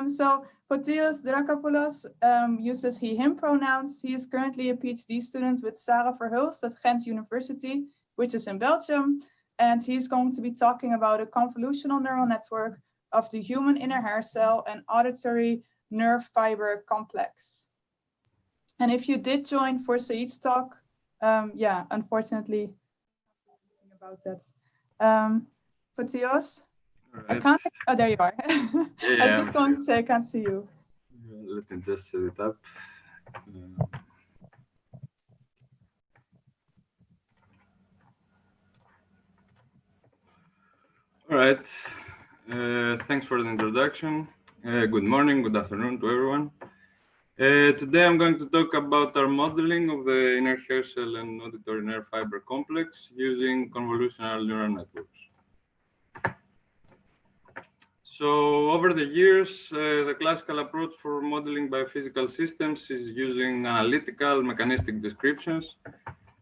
So Fotios Drakopoulos uses he, him pronouns. He is currently a PhD student with Sarah Verhulst at Ghent University, which is in Belgium. And he's going to be talking about a convolutional neural network of the human inner hair cell and auditory nerve fiber complex. And if you did join for Saeed's talk, yeah, unfortunately, about that. Fotios? Right. I can't. Oh, there you are. Yeah. I was just going to say I can't see you. Let me just set it up. All right. Thanks for the introduction. Good morning, good afternoon to everyone. Today I'm going to talk about our modeling of the inner hair cell and auditory nerve fiber complex using convolutional neural networks. So over the years, the classical approach for modeling biophysical systems is using analytical mechanistic descriptions,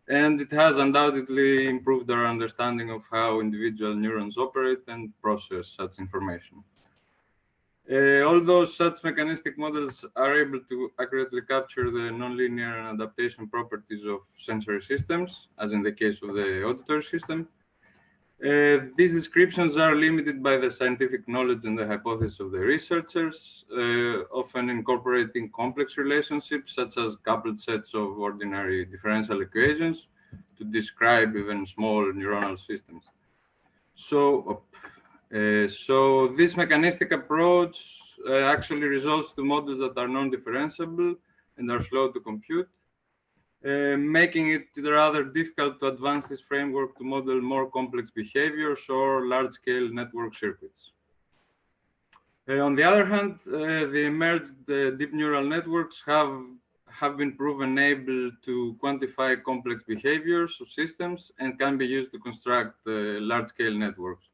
and it has undoubtedly improved our understanding of how individual neurons operate and process such information. Although such mechanistic models are able to accurately capture the nonlinear and adaptation properties of sensory systems, as in the case of the auditory system, these descriptions are limited by the scientific knowledge and the hypothesis of the researchers, often incorporating complex relationships such as coupled sets of ordinary differential equations to describe even small neuronal systems. So this mechanistic approach actually results to models that are non-differentiable and are slow to compute, making it rather difficult to advance this framework to model more complex behaviors or large-scale network circuits. On the other hand, the emerged deep neural networks have been proven able to quantify complex behaviors of systems and can be used to construct large-scale networks.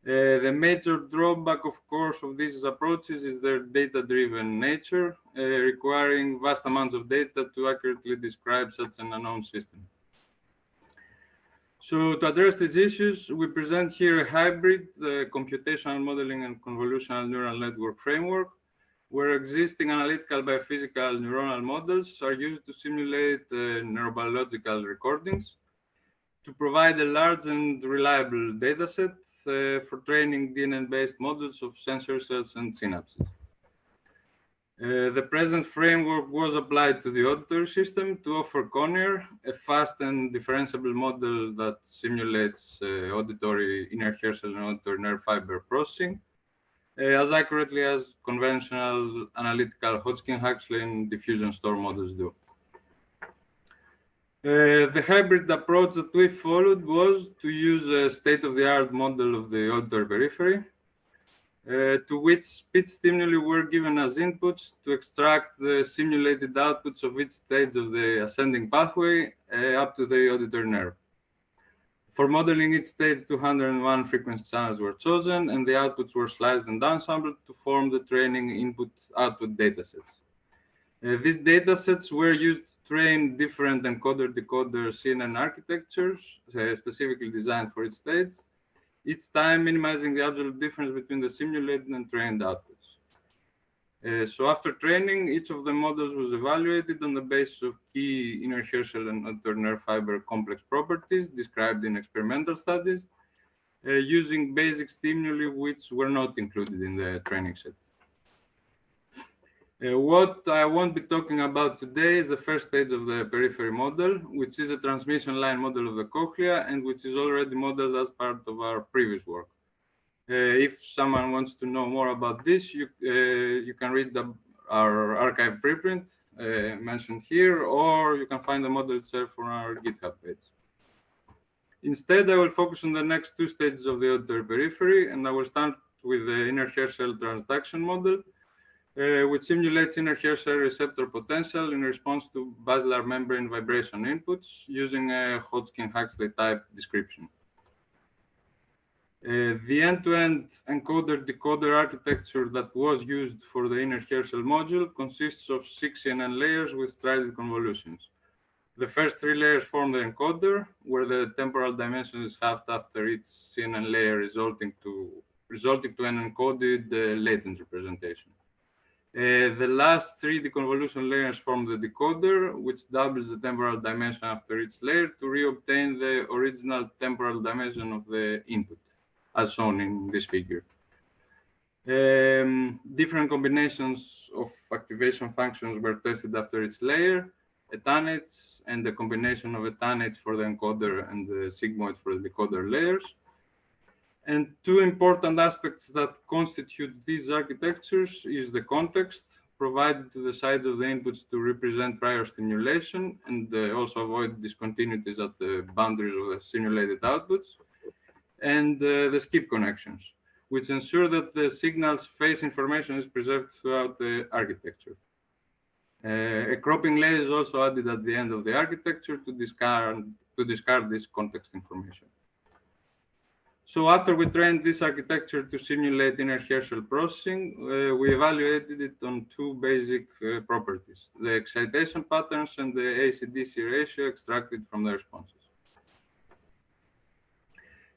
The major drawback, of course, of these approaches is their data-driven nature, requiring vast amounts of data to accurately describe such an unknown system. So to address these issues, we present here a hybrid computational modeling and convolutional neural network framework, where existing analytical biophysical neuronal models are used to simulate neurobiological recordings to provide a large and reliable dataset for training DNA-based models of sensory cells and synapses. The present framework was applied to the auditory system to offer Conner, a fast and differentiable model that simulates auditory inner hair cell and auditory nerve fiber processing, as accurately as conventional analytical Hodgkin-Huxley and diffusion store models do. The hybrid approach that we followed was to use a state-of-the-art model of the auditory periphery, to which speech stimuli were given as inputs to extract the simulated outputs of each stage of the ascending pathway up to the auditory nerve. For modeling each stage, 201 frequency channels were chosen, and the outputs were sliced and downsampled to form the training input-output datasets. These datasets were used train different encoder-decoder CNN architectures, specifically designed for each stage, each time minimizing the absolute difference between the simulated and trained outputs. So after training, each of the models was evaluated on the basis of key inner hair cell and auditory nerve fiber complex properties described in experimental studies, using basic stimuli which were not included in the training set. What I won't be talking about today is the first stage of the periphery model, which is a transmission line model of the cochlea and which is already modeled as part of our previous work. If someone wants to know more about this, you can read our archive preprint mentioned here, or you can find the model itself on our GitHub page. Instead, I will focus on the next two stages of the auditory periphery, and I will start with the inner hair cell transduction model, which simulates inner hair cell receptor potential in response to basilar membrane vibration inputs using a Hodgkin-Huxley type description. The end-to-end encoder-decoder architecture that was used for the inner hair cell module consists of 6 CNN layers with strided convolutions. The first 3 layers form the encoder, where the temporal dimension is halved after each CNN layer, resulting to resulting to an encoded latent representation. The last 3D convolution layers form the decoder, which doubles the temporal dimension after each layer to reobtain the original temporal dimension of the input, as shown in this figure. Different combinations of activation functions were tested after each layer, etanates and the combination of etanates for the encoder and the sigmoid for the decoder layers. And two important aspects that constitute these architectures is the context provided to the sides of the inputs to represent prior stimulation and also avoid discontinuities at the boundaries of the simulated outputs, and the skip connections, which ensure that the signal's phase information is preserved throughout the architecture. A cropping layer is also added at the end of the architecture to discard this context information. So after we trained this architecture to simulate Innerhaircell processing, we evaluated it on two basic properties, the excitation patterns and the AC-DC ratio extracted from the responses.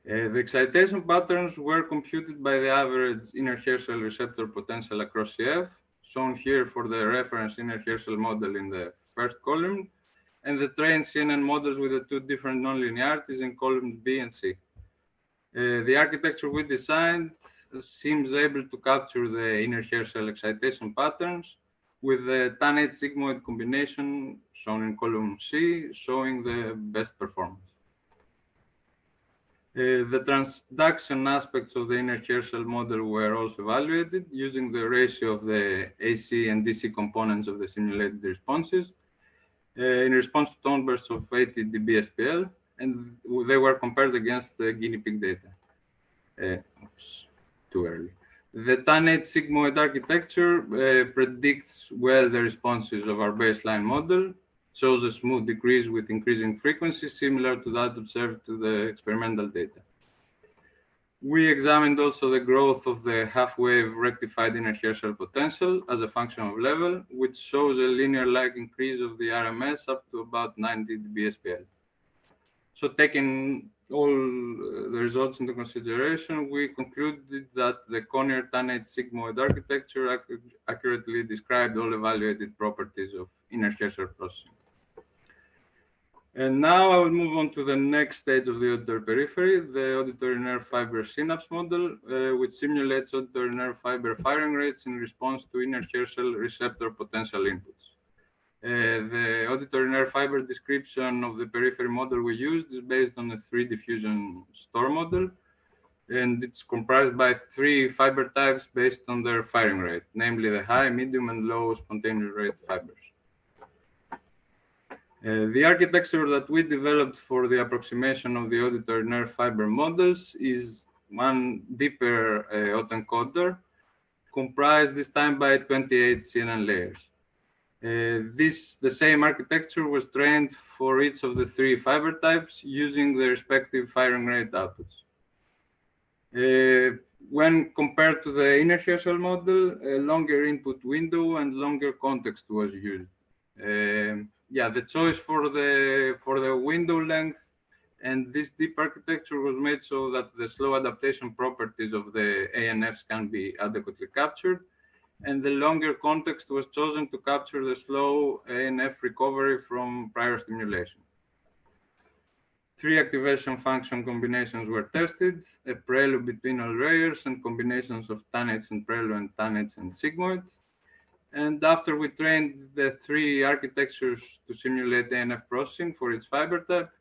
The excitation patterns were computed by the average Innerhaircell receptor potential across CF, shown here for the reference Innerhaircell model in the first column, and the trained CNN models with the two different nonlinearities in columns B and C. The architecture we designed seems able to capture the Innerhaircell excitation patterns with the tanate sigmoid combination shown in column C showing the best performance. The transduction aspects of the Innerhaircell model were also evaluated using the ratio of the AC and DC components of the simulated responses in response to tone bursts of 80 dB SPL, and they were compared against the guinea pig data. Oops, too early. The tanate sigmoid architecture predicts well the responses of our baseline model, shows a smooth decrease with increasing frequency similar to that observed to the experimental data. We examined also the growth of the half-wave rectified Innerhaircell potential as a function of level, which shows a linear-like increase of the RMS up to about 90 dB SPL. So taking all the results into consideration, we concluded that the Connier tanate sigmoid architecture accurately described all evaluated properties of Innerhaircell processing. And now I will move on to the next stage of the auditory periphery, the auditory-nerve-fiber synapse model, which simulates auditory-nerve-fiber firing rates in response to Innerhaircell receptor potential inputs. The auditory-nerve-fiber description of the periphery model we used is based on a 3D fusion store model, and it's comprised by 3 fiber types based on their firing rate, namely the high, medium, and low spontaneous rate fibers. The architecture that we developed for the approximation of the auditory nerve fiber models is one deeper autoencoder, comprised this time by 28 CNN layers. The same architecture was trained for each of the 3 fiber types using the respective firing rate outputs. When compared to the Innerhaircell model, a longer input window and longer context was used. The choice for the window length and this deep architecture was made so that the slow adaptation properties of the ANFs can be adequately captured, and the longer context was chosen to capture the slow ANF recovery from prior stimulation. 3 activation function combinations were tested, a prelude between all layers and combinations of tanates and prelude and tanates and sigmoids. And after we trained the 3 architectures to simulate ANF processing for each fiber type,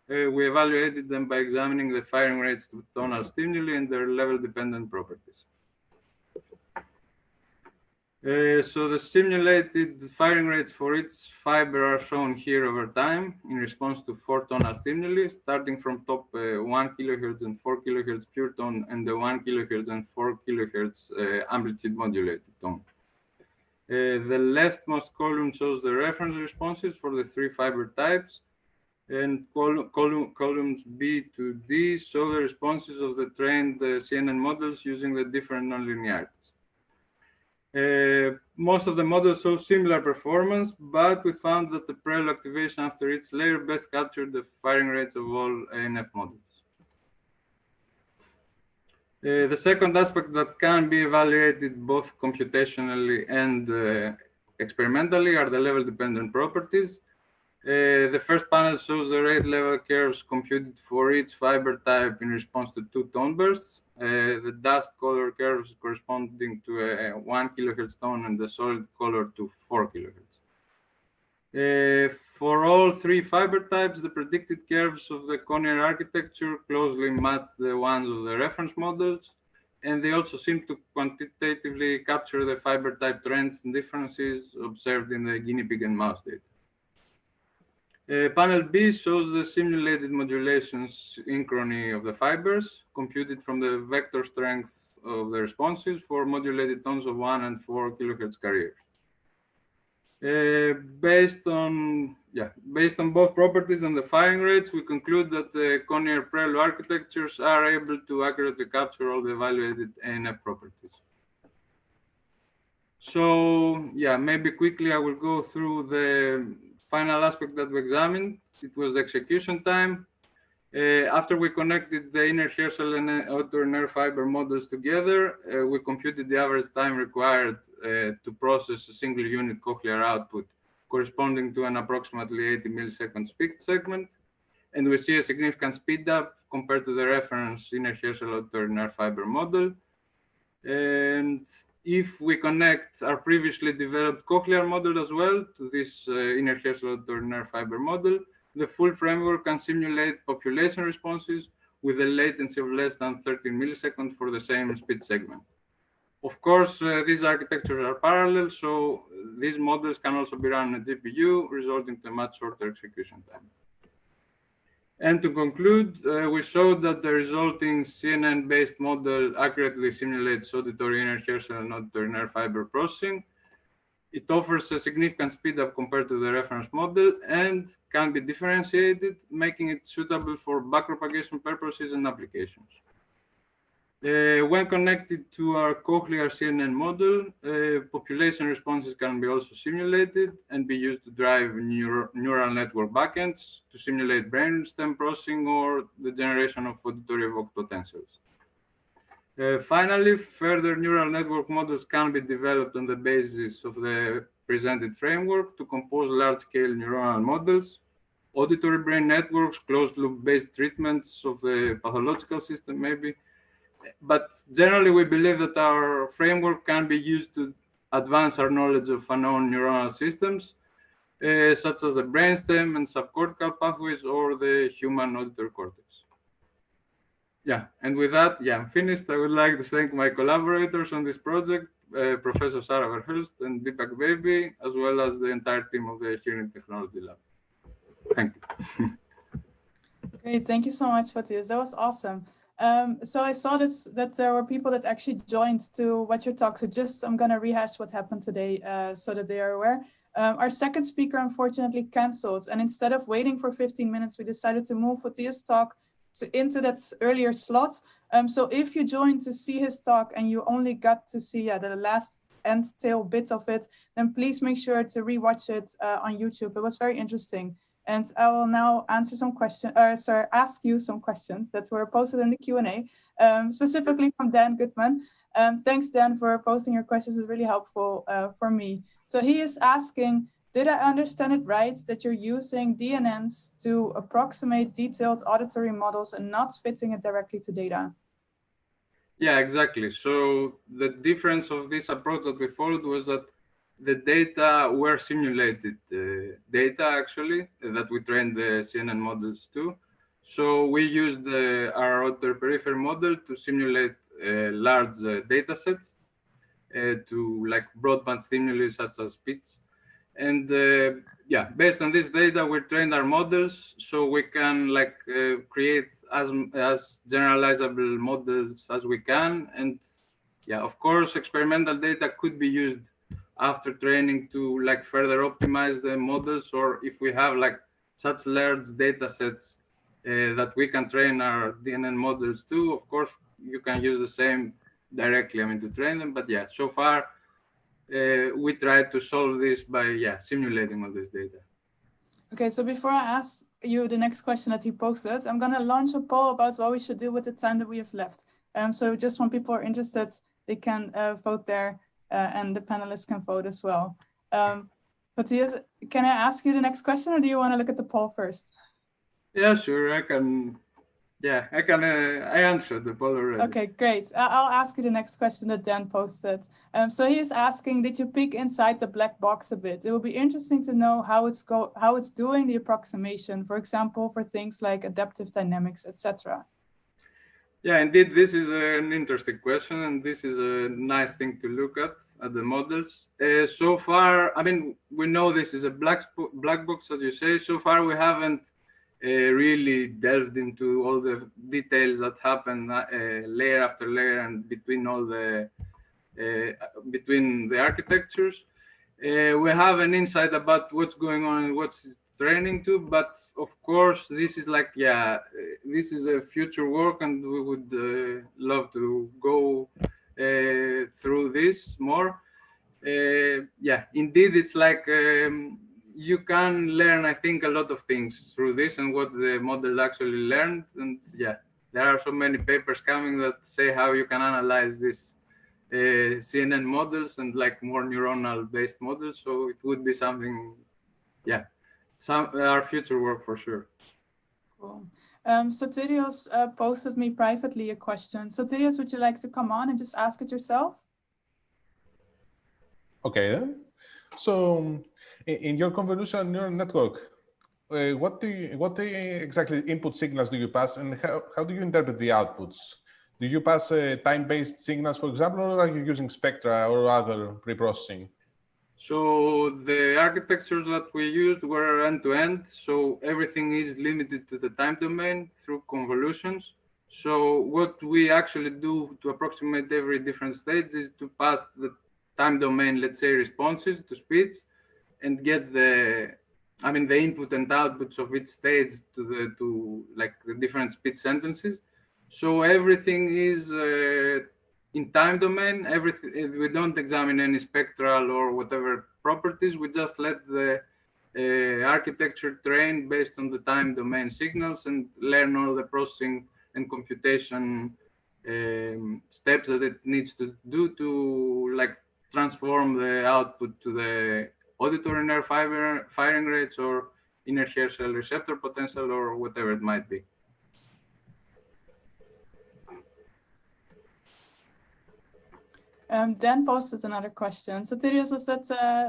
we evaluated them by examining the firing rates to tonal stimuli and their level-dependent properties. So the simulated firing rates for each fiber are shown here over time in response to 4 tonal stimuli, starting from top 1 kHz and 4 kHz pure tone and the 1 kHz and 4 kHz amplitude modulated tone. The leftmost column shows the reference responses for the 3 fiber types, and columns B to D show the responses of the trained CNN models using the different nonlinearities. Most of the models show similar performance, but we found that the prelude activation after each layer best captured the firing rates of all ANF models. The second aspect that can be evaluated both computationally and experimentally are the level-dependent properties. The first panel shows the rate level curves computed for each fiber type in response to two tone bursts. The dust color curves corresponding to a 1 kilohertz tone and the solid color to 4 kilohertz. For all three fiber types, the predicted curves of the Connier architecture closely match the ones of the reference models, and they also seem to quantitatively capture the fiber type trends and differences observed in the guinea pig and mouse data. Panel B shows the simulated modulation synchrony of the fibers computed from the vector strength of the responses for modulated tones of 1 and 4 kilohertz carriers. Based on both properties and the firing rates, we conclude that the Connier Prelo architectures are able to accurately capture all the evaluated ANF properties. So yeah, maybe quickly I will go through the final aspect that we examined. It was the execution time. After we connected the Innerhaircell and auditory-nerve-fiber models together, we computed the average time required to process a single unit cochlear output corresponding to an approximately 80 millisecond speech segment. And we see a significant speed up compared to the reference Innerhaircell auditory-nerve-fiber model. And if we connect our previously developed cochlear model as well to this Innerhaircell auditory-nerve-fiber model, the full framework can simulate population responses with a latency of less than 13 milliseconds for the same speech segment. Of course, these architectures are parallel, so these models can also be run on a GPU, resulting in a much shorter execution time. And to conclude, we showed that the resulting CNN-based model accurately simulates auditory Innerhaircell and auditory-nerve-fiber processing. It offers a significant speed up compared to the reference model and can be differentiated, making it suitable for backpropagation purposes and applications. When connected to our cochlear CNN model, population responses can be also simulated and be used to drive neural network backends to simulate brainstem processing or the generation of auditory evoked potentials. Finally, further neural network models can be developed on the basis of the presented framework to compose large-scale neuronal models, auditory brain networks, closed-loop-based treatments of the pathological system maybe. But generally, we believe that our framework can be used to advance our knowledge of unknown neuronal systems, such as the brainstem and subcortical pathways or the human auditory cortex. Yeah, and with that, yeah, I'm finished. I would like to thank my collaborators on this project, Professor Sarah Verhulst and Deepak Baby, as well as the entire team of the Hearing Technology Lab. Thank you. Great, thank you so much, Fotios. That was awesome. So I saw that there were people that actually joined to watch your talk. So I'm going to rehash what happened today so that they are aware. Our second speaker unfortunately canceled. And instead of waiting for 15 minutes, we decided to move Fotios' talk into that earlier slot. So if you joined to see his talk and you only got to see the last end tail bit of it, then please make sure to rewatch it on YouTube. It was very interesting. And I will now answer some questions, ask you some questions that were posted in the Q&A, specifically from Dan Goodman. Thanks, Dan, for posting your questions. It's really helpful for me. So he is asking, did I understand it right that you're using DNNs to approximate detailed auditory models and not fitting it directly to data? Yeah, exactly. So the difference of this approach that we followed was that the data were simulated data, actually, that we trained the CNN models to. So we used our auditory periphery model to simulate large data sets to like broadband stimuli such as speech. And yeah, based on this data, we trained our models so we can like create as generalizable models as we can. And yeah, of course, experimental data could be used after training to like further optimize the models, or if we have like such large data sets that we can train our DNN models too, of course, you can use the same directly, to train them. But yeah, so far, we tried to solve this by simulating all this data. Okay, so before I ask you the next question that he posted, I'm going to launch a poll about what we should do with the time that we have left. So just when people are interested, they can vote there, and the panelists can vote as well. Fotios, can I ask you the next question, or do you want to look at the poll first? Yeah, sure, I can. Yeah, I can. I answered the poll already. Okay, great. I'll ask you the next question that Dan posted. So he is asking, did you peek inside the black box a bit? It will be interesting to know how it's doing the approximation, for example, for things like adaptive dynamics, etc. Yeah, indeed, this is an interesting question, and this is a nice thing to look at the models. So far, I mean, we know this is a black box, as you say. So far, we haven't really delved into all the details that happen layer after layer and between all the between the architectures. We have an insight about what's going on and what's training to, but of course this is like, yeah, this is a future work, and we would love to go through this more. Yeah, indeed, it's like you can learn, I think, a lot of things through this and what the model actually learned. And yeah, there are so many papers coming that say how you can analyze this CNN models and like more neuronal based models. So it would be something, yeah, our future work for sure. Cool. Soterios posted me privately a question. Soterios, would you like to come on and just ask it yourself? Okay, then. So in your convolutional neural network, what exactly input signals do you pass, and how do you interpret the outputs? Do you pass time-based signals, for example, or are you using spectra or other preprocessing? So the architectures that we used were end-to-end. So everything is limited to the time domain through convolutions. So what we actually do to approximate every different stage is to pass the time domain, let's say, responses to speech, and get the input and outputs of each stage to like the different speech sentences. So everything is in time domain. Everything, we don't examine any spectral or whatever properties. We just let the architecture train based on the time domain signals and learn all the processing and computation steps that it needs to do to like transform the output to the auditory-nerve-fiber firing rates or Innerhaircell receptor potential or whatever it might be. Dan posted another question. So Soterios, was that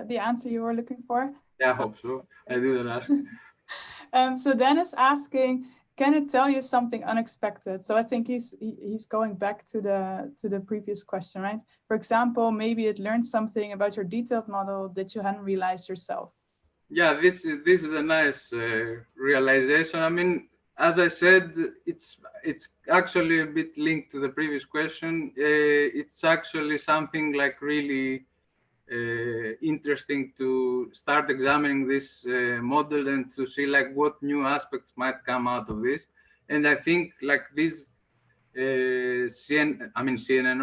the answer you were looking for? Yeah, I hope so. I didn't ask. So Dan is asking, can it tell you something unexpected? So I think he's going back to the previous question, right? For example, maybe it learned something about your detailed model that you hadn't realized yourself. Yeah, this is a nice realization. I mean, as I said, it's actually a bit linked to the previous question. It's actually something like really interesting to start examining this model and to see like what new aspects might come out of this. And I think like this CNN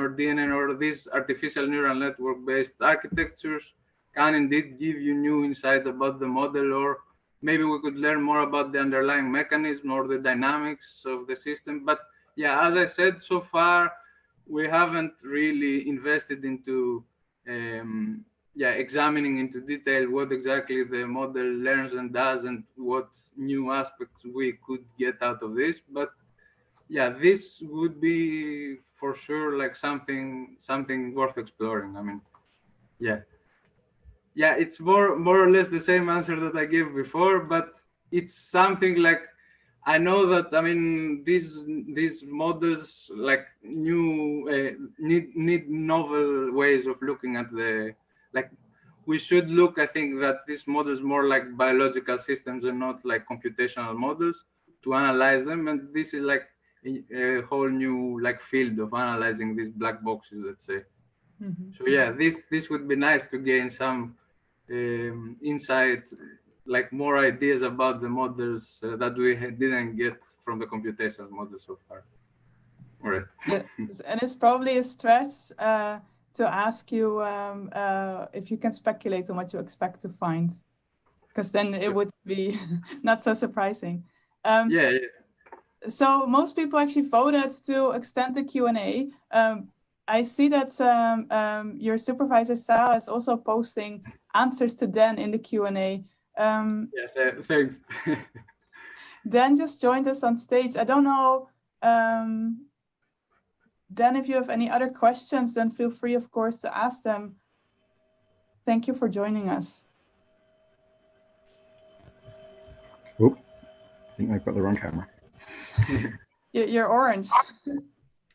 or DNN or these artificial neural network based architectures can indeed give you new insights about the model, or maybe we could learn more about the underlying mechanism or the dynamics of the system. But yeah, as I said, so far we haven't really invested into examining into detail what exactly the model learns and does and what new aspects we could get out of this. But yeah, this would be for sure like something worth exploring. I mean, yeah, it's more or less the same answer that I gave before, but it's something like, I know that, I mean, these models like new need novel ways of looking at the, like, we should look, I think that these models more like biological systems and not like computational models to analyze them. And this is like a whole new like field of analyzing these black boxes, let's say. Mm-hmm. So yeah, this would be nice to gain some insight, like more ideas about the models that we didn't get from the computational model so far. All right. And it's probably a stretch to ask you if you can speculate on what you expect to find, because then it would be not so surprising. Yeah. So most people actually voted to extend the Q&A. I see that your supervisor Sarah is also posting answers to Dan in the Q&A. Yeah, thanks. Dan just joined us on stage. I don't know, Dan, if you have any other questions, then feel free, of course, to ask them. Thank you for joining us. Oh, I think I've got the wrong camera. You're orange.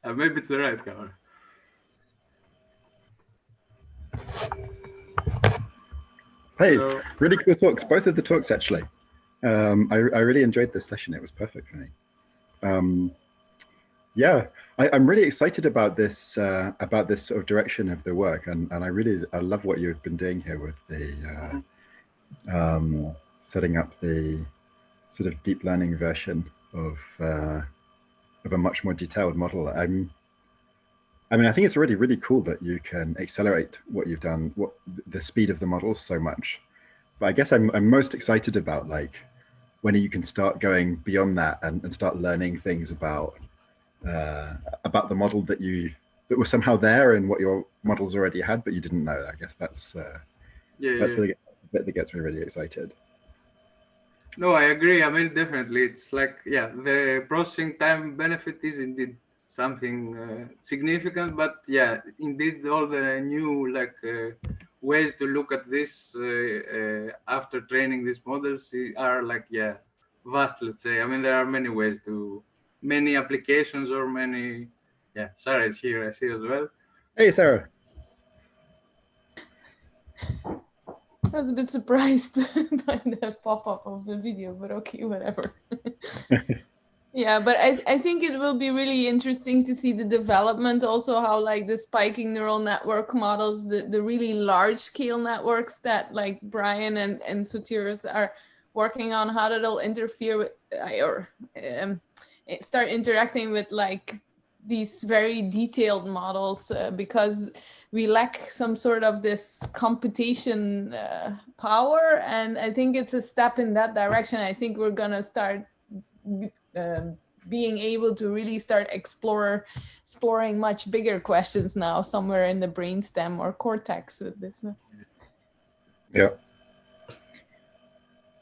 Maybe it's the right camera. Hey, Hello. really cool talks, both of the talks actually. I really enjoyed this session. It was perfect for me. Yeah, I'm really excited about this sort of direction of the work, and I love what you've been doing here with the setting up the sort of deep learning version of a much more detailed model. I mean, I think it's already really cool that you can accelerate what you've done, the speed of the models so much. But I guess I'm most excited about like when you can start going beyond that and start learning things about the model that was somehow there and what your models already had, but you didn't know. I guess that's the bit that gets me really excited. No, I agree. I mean, definitely, it's like, yeah, the processing time benefit is indeed something significant, but yeah, indeed, all the new like ways to look at this after training these models are like, yeah, vast, let's say. I mean, there are many ways many applications or many, yeah, Sarah is here, I see as well. Hey, Sarah. I was a bit surprised by the pop-up of the video, but okay, whatever. Yeah, but I think it will be really interesting to see the development, also how like the spiking neural network models, the really large scale networks that like Brian and Fotios are working on, how that'll interfere with or start interacting with like these very detailed models because we lack some sort of this computation power, and I think it's a step in that direction. I think we're gonna start being able to really start exploring much bigger questions now somewhere in the brainstem or cortex with this. Yeah.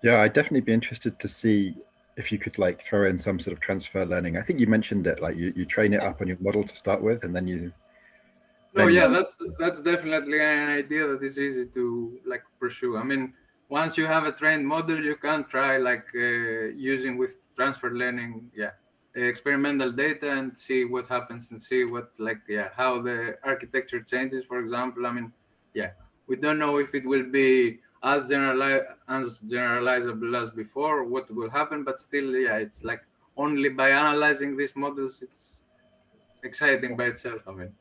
Yeah, I'd definitely be interested to see if you could like throw in some sort of transfer learning. I think you mentioned it, like you train it up on your model to start with, and then you. No, yeah, that's definitely an idea that is easy to like pursue. I mean, once you have a trained model, you can try like using with transfer learning, yeah, experimental data and see what happens and see what like, yeah, how the architecture changes, for example. I mean, yeah, we don't know if it will be as generalizable as before, what will happen, but still, yeah, it's like only by analyzing these models, it's exciting by itself. I mean.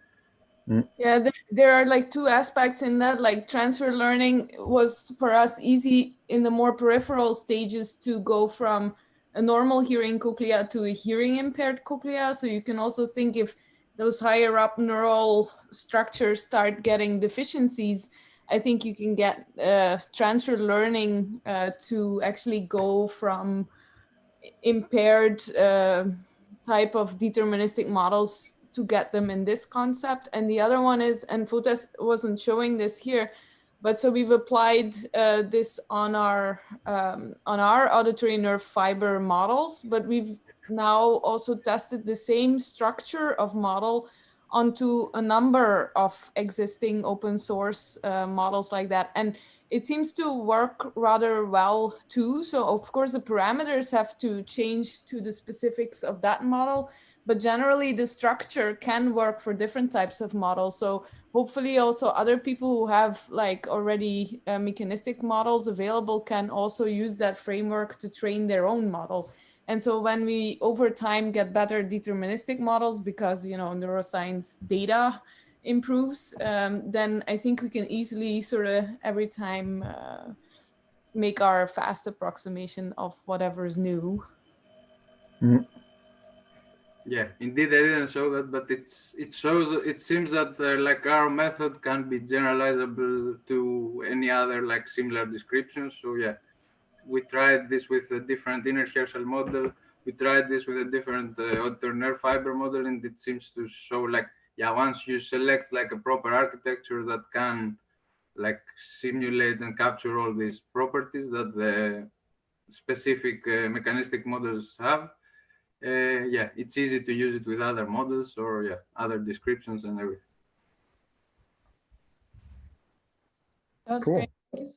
Yeah, there are like two aspects in that. Like transfer learning was for us easy in the more peripheral stages to go from a normal hearing cochlea to a hearing impaired cochlea. So you can also think if those higher up neural structures start getting deficiencies, I think you can get transfer learning to actually go from impaired type of deterministic models to get them in this concept. And the other one is, and Fotios wasn't showing this here, but so we've applied this on our auditory nerve fiber models, but we've now also tested the same structure of model onto a number of existing open source models like that. And it seems to work rather well too. So of course the parameters have to change to the specifics of that model, but generally the structure can work for different types of models. So hopefully also other people who have like already mechanistic models available can also use that framework to train their own model. And so when we over time get better deterministic models, because neuroscience data improves, then I think we can easily sort of every time make our fast approximation of whatever is new. Mm. Yeah, indeed, I didn't show that, but it seems that like our method can be generalizable to any other like similar descriptions. So yeah, we tried this with a different Innerhaircell model. We tried this with a different auditory-nerve-fiber model, and it seems to show like, yeah, once you select like a proper architecture that can like simulate and capture all these properties that the specific mechanistic models have, yeah, it's easy to use it with other models or yeah, other descriptions and everything. That was Cool. great. Thank you so much.